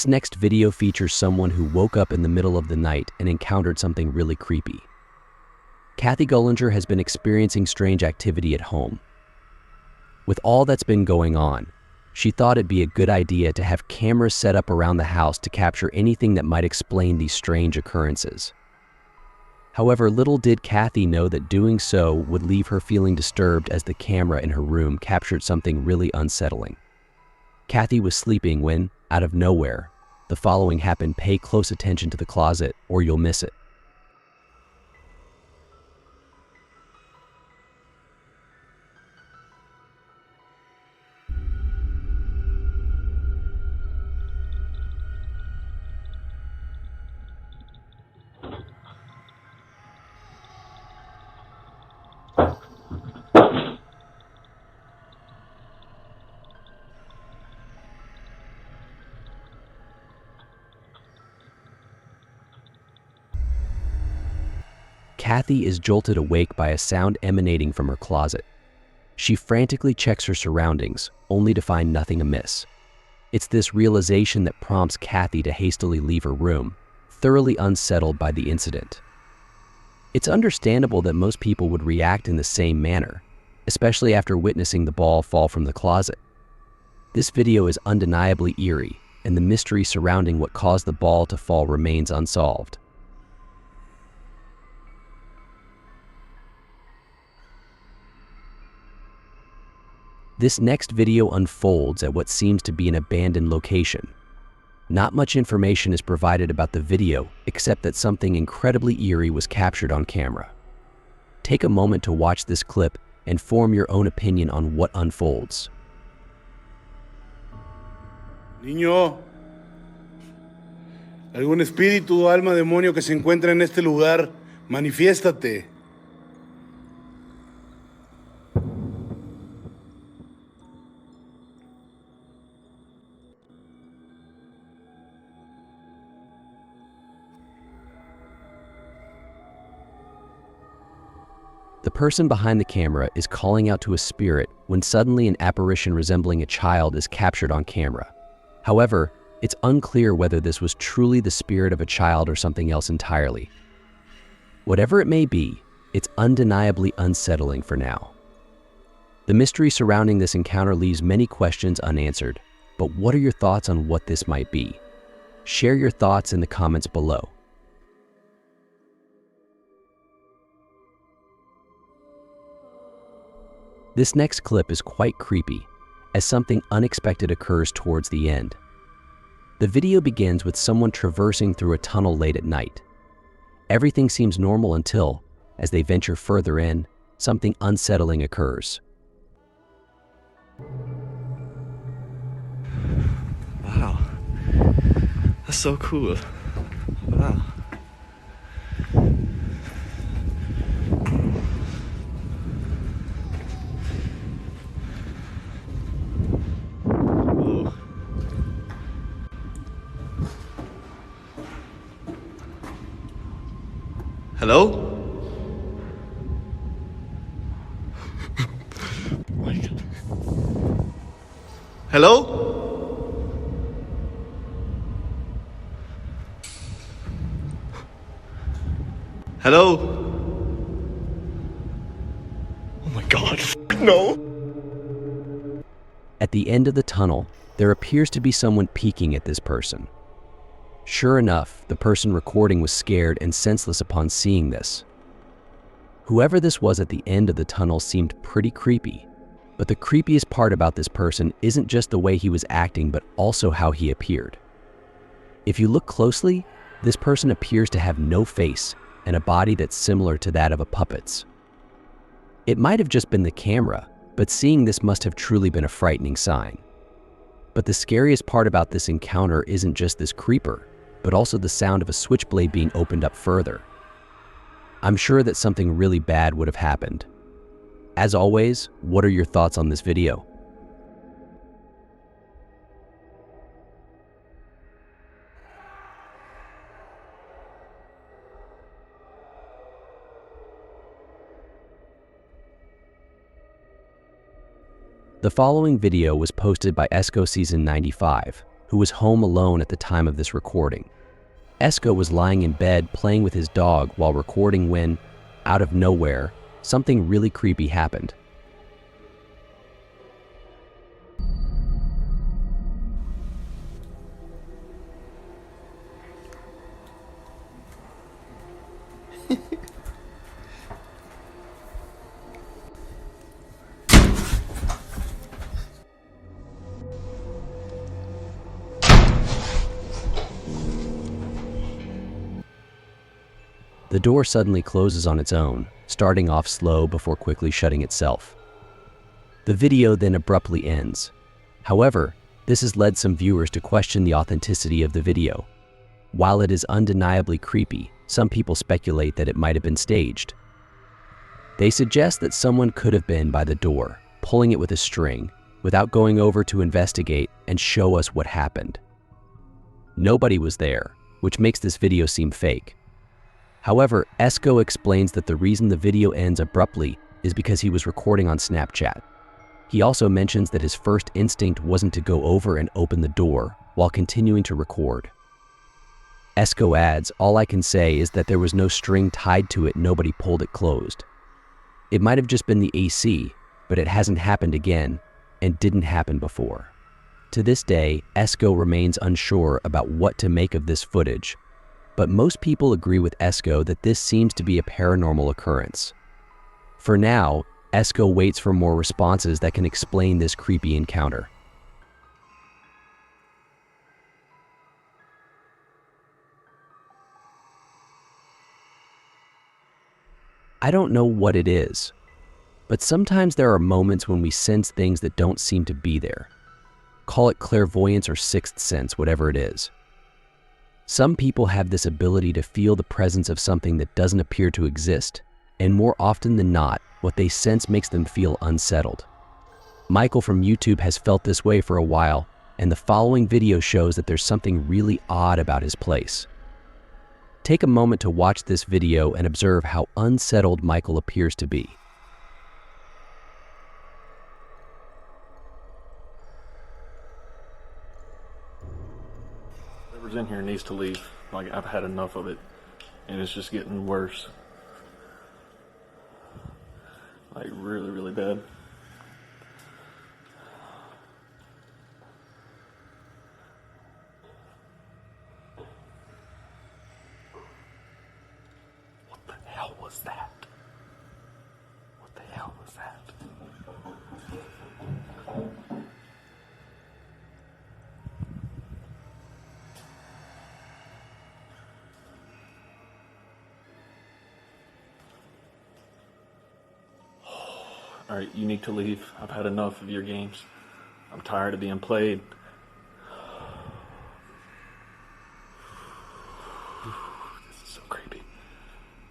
This next video features someone who woke up in the middle of the night and encountered something really creepy. Kathy Gullinger has been experiencing strange activity at home. With all that's been going on, she thought it'd be a good idea to have cameras set up around the house to capture anything that might explain these strange occurrences. However, little did Kathy know that doing so would leave her feeling disturbed, as the camera in her room captured something really unsettling. Kathy was sleeping when, out of nowhere, the following happened. Pay close attention to the closet or you'll miss it. Kathy is jolted awake by a sound emanating from her closet. She frantically checks her surroundings, only to find nothing amiss. It's this realization that prompts Kathy to hastily leave her room, thoroughly unsettled by the incident. It's understandable that most people would react in the same manner, especially after witnessing the ball fall from the closet. This video is undeniably eerie, and the mystery surrounding what caused the ball to fall remains unsolved. This next video unfolds at what seems to be an abandoned location. Not much information is provided about the video, except that something incredibly eerie was captured on camera. Take a moment to watch this clip and form your own opinion on what unfolds. Niño, algún espíritu o alma demonio que se encuentra en este lugar, manifiéstate. The person behind the camera is calling out to a spirit when suddenly an apparition resembling a child is captured on camera. However, it's unclear whether this was truly the spirit of a child or something else entirely. Whatever it may be, it's undeniably unsettling for now. The mystery surrounding this encounter leaves many questions unanswered, but what are your thoughts on what this might be? Share your thoughts in the comments below. This next clip is quite creepy, as something unexpected occurs towards the end. The video begins with someone traversing through a tunnel late at night. Everything seems normal until, as they venture further in, something unsettling occurs. Wow, that's so cool. Wow. Hello? Oh my God. Hello? Hello? Oh my God. No. At the end of the tunnel, there appears to be someone peeking at this person. Sure enough, the person recording was scared and senseless upon seeing this. Whoever this was at the end of the tunnel seemed pretty creepy, but the creepiest part about this person isn't just the way he was acting, but also how he appeared. If you look closely, this person appears to have no face and a body that's similar to that of a puppet's. It might have just been the camera, but seeing this must have truly been a frightening sign. But the scariest part about this encounter isn't just this creeper, but also the sound of a switchblade being opened up further. I'm sure that something really bad would have happened. As always, what are your thoughts on this video? The following video was posted by Esco Season 95, who was home alone at the time of this recording. Esco was lying in bed playing with his dog while recording when, out of nowhere, something really creepy happened. The door suddenly closes on its own, starting off slow before quickly shutting itself. The video then abruptly ends. However, this has led some viewers to question the authenticity of the video. While it is undeniably creepy, some people speculate that it might have been staged. They suggest that someone could have been by the door, pulling it with a string, without going over to investigate and show us what happened. Nobody was there, which makes this video seem fake. However, Esco explains that the reason the video ends abruptly is because he was recording on Snapchat. He also mentions that his first instinct wasn't to go over and open the door while continuing to record. Esco adds, "All I can say is that there was no string tied to it, nobody pulled it closed. It might have just been the AC, but it hasn't happened again and didn't happen before." To this day, Esco remains unsure about what to make of this footage, but most people agree with Esco that this seems to be a paranormal occurrence. For now, Esco waits for more responses that can explain this creepy encounter. I don't know what it is, but sometimes there are moments when we sense things that don't seem to be there. Call it clairvoyance or sixth sense, whatever it is. Some people have this ability to feel the presence of something that doesn't appear to exist, and more often than not, what they sense makes them feel unsettled. Michael from YouTube has felt this way for a while, and the following video shows that there's something really odd about his place. Take a moment to watch this video and observe how unsettled Michael appears to be. Whoever's in here needs to leave. Like, I've had enough of it, and it's just getting worse. Like, really, really bad. What the hell was that? What the hell was that? Alright, you need to leave. I've had enough of your games. I'm tired of being played. This is so creepy.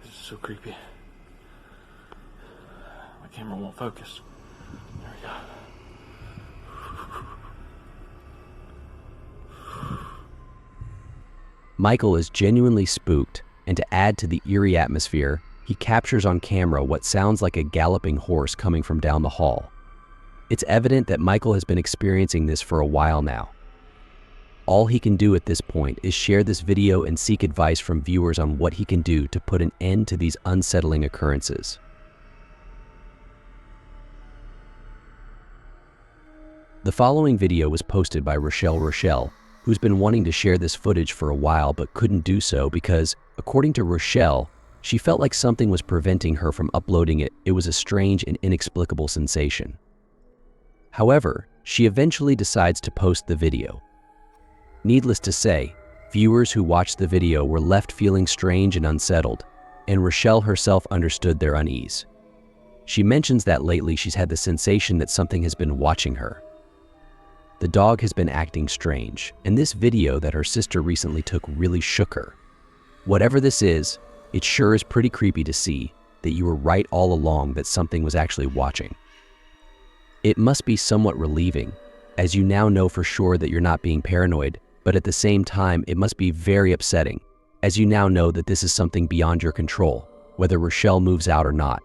This is so creepy. My camera won't focus. There we go. Michael is genuinely spooked, and to add to the eerie atmosphere, he captures on camera what sounds like a galloping horse coming from down the hall. It's evident that Michael has been experiencing this for a while now. All he can do at this point is share this video and seek advice from viewers on what he can do to put an end to these unsettling occurrences. The following video was posted by Rochelle, who's been wanting to share this footage for a while but couldn't do so because, according to Rochelle, she felt like something was preventing her from uploading it. It was a strange and inexplicable sensation. However, she eventually decides to post the video. Needless to say, viewers who watched the video were left feeling strange and unsettled, and Rochelle herself understood their unease. She mentions that lately she's had the sensation that something has been watching her. The dog has been acting strange, and this video that her sister recently took really shook her. Whatever this is, it sure is pretty creepy to see that you were right all along that something was actually watching. It must be somewhat relieving, as you now know for sure that you're not being paranoid, but at the same time it must be very upsetting, as you now know that this is something beyond your control, whether Rochelle moves out or not.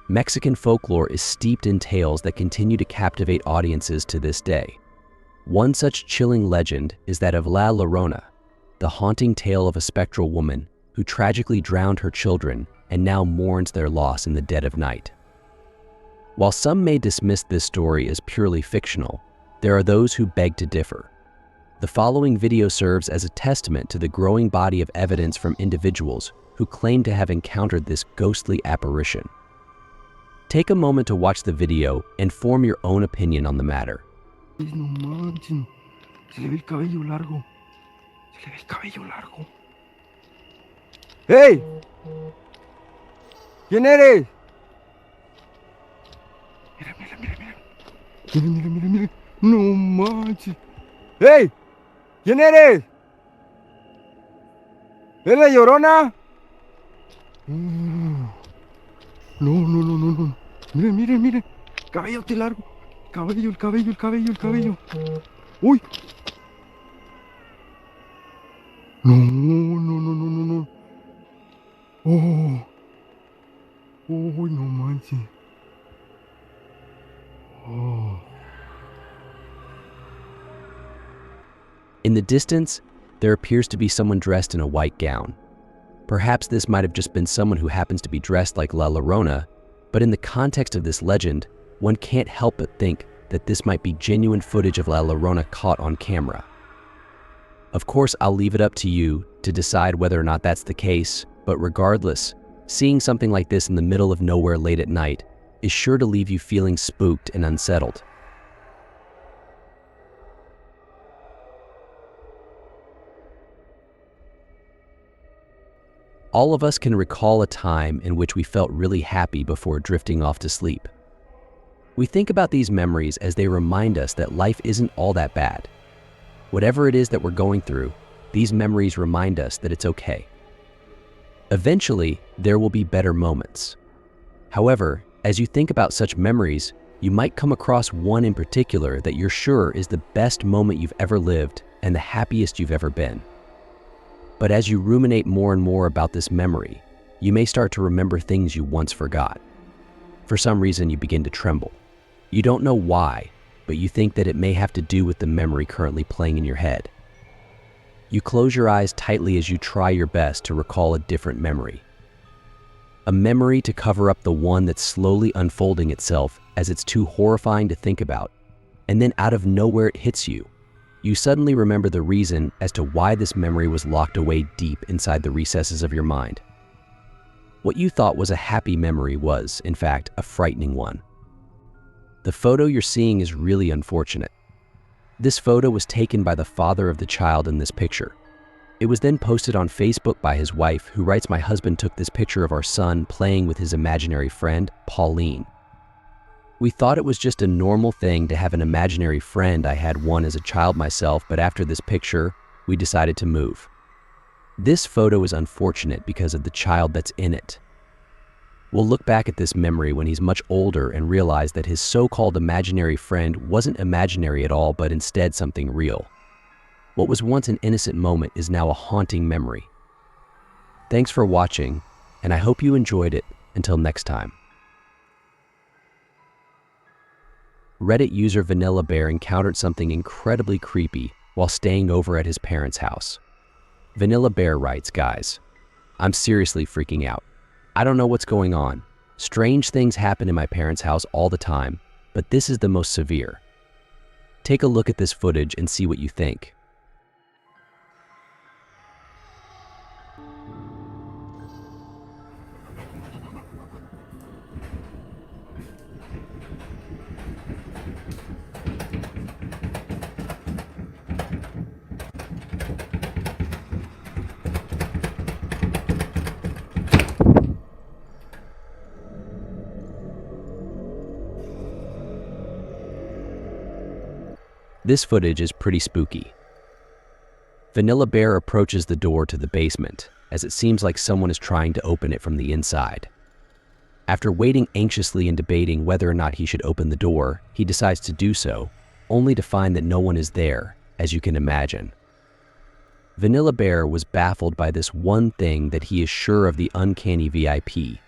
Mexican folklore is steeped in tales that continue to captivate audiences to this day. One such chilling legend is that of La Llorona, the haunting tale of a spectral woman who tragically drowned her children and now mourns their loss in the dead of night. While some may dismiss this story as purely fictional, there are those who beg to differ. The following video serves as a testament to the growing body of evidence from individuals who claim to have encountered this ghostly apparition. Take a moment to watch the video and form your own opinion on the matter. No manchen, se le ve el cabello largo. Se le ve el cabello largo. ¡Hey! ¿Quién eres? Mira, mira, mira, mira. Mira, mira, mira, mira. No manches. ¡Hey! ¿Quién eres? ¿Es la Llorona? No, no, no, no, no. Miren, miren, miren. Cabellote largo. Cabello, el cabello, el cabello, el cabello. ¡Uy! No, no, no, no, no, no. Oh. Uy, no manches. Oh. In the distance, there appears to be someone dressed in a white gown. Perhaps this might have just been someone who happens to be dressed like La Llorona, but in the context of this legend, one can't help but think that this might be genuine footage of La Llorona caught on camera. Of course, I'll leave it up to you to decide whether or not that's the case, but regardless, seeing something like this in the middle of nowhere late at night is sure to leave you feeling spooked and unsettled. All of us can recall a time in which we felt really happy before drifting off to sleep. We think about these memories as they remind us that life isn't all that bad. Whatever it is that we're going through, these memories remind us that it's okay. Eventually, there will be better moments. However, as you think about such memories, you might come across one in particular that you're sure is the best moment you've ever lived and the happiest you've ever been. But as you ruminate more and more about this memory, you may start to remember things you once forgot. For some reason, you begin to tremble. You don't know why, but you think that it may have to do with the memory currently playing in your head. You close your eyes tightly as you try your best to recall a different memory. A memory to cover up the one that's slowly unfolding itself as it's too horrifying to think about, and then out of nowhere it hits you. You suddenly remember the reason as to why this memory was locked away deep inside the recesses of your mind. What you thought was a happy memory was, in fact, a frightening one. The photo you're seeing is really unfortunate. This photo was taken by the father of the child in this picture. It was then posted on Facebook by his wife, who writes, "My husband took this picture of our son playing with his imaginary friend, Pauline. We thought it was just a normal thing to have an imaginary friend. I had one as a child myself, but after this picture, we decided to move." This photo is unfortunate because of the child that's in it. We'll look back at this memory when he's much older and realize that his so-called imaginary friend wasn't imaginary at all, but instead something real. What was once an innocent moment is now a haunting memory. Thanks for watching, and I hope you enjoyed it. Until next time. Reddit user Vanilla Bear encountered something incredibly creepy while staying over at his parents' house. Vanilla Bear writes, "Guys, I'm seriously freaking out. I don't know what's going on. Strange things happen in my parents' house all the time, but this is the most severe. Take a look at this footage and see what you think." This footage is pretty spooky. Vanilla Bear approaches the door to the basement, as it seems like someone is trying to open it from the inside. After waiting anxiously and debating whether or not he should open the door, he decides to do so, only to find that no one is there, as you can imagine. Vanilla Bear was baffled by this one thing that he is sure of: the uncanny VIP.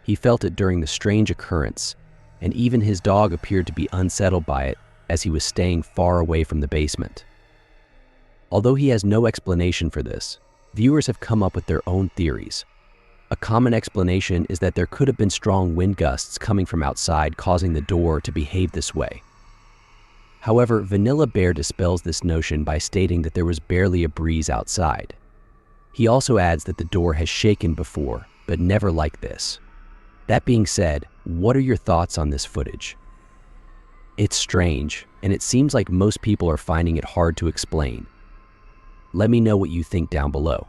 He felt it during the strange occurrence, and even his dog appeared to be unsettled by it as he was staying far away from the basement. Although he has no explanation for this, viewers have come up with their own theories. A common explanation is that there could have been strong wind gusts coming from outside causing the door to behave this way. However, Vanilla Bear dispels this notion by stating that there was barely a breeze outside. He also adds that the door has shaken before, but never like this. That being said, what are your thoughts on this footage? It's strange, and it seems like most people are finding it hard to explain. Let me know what you think down below.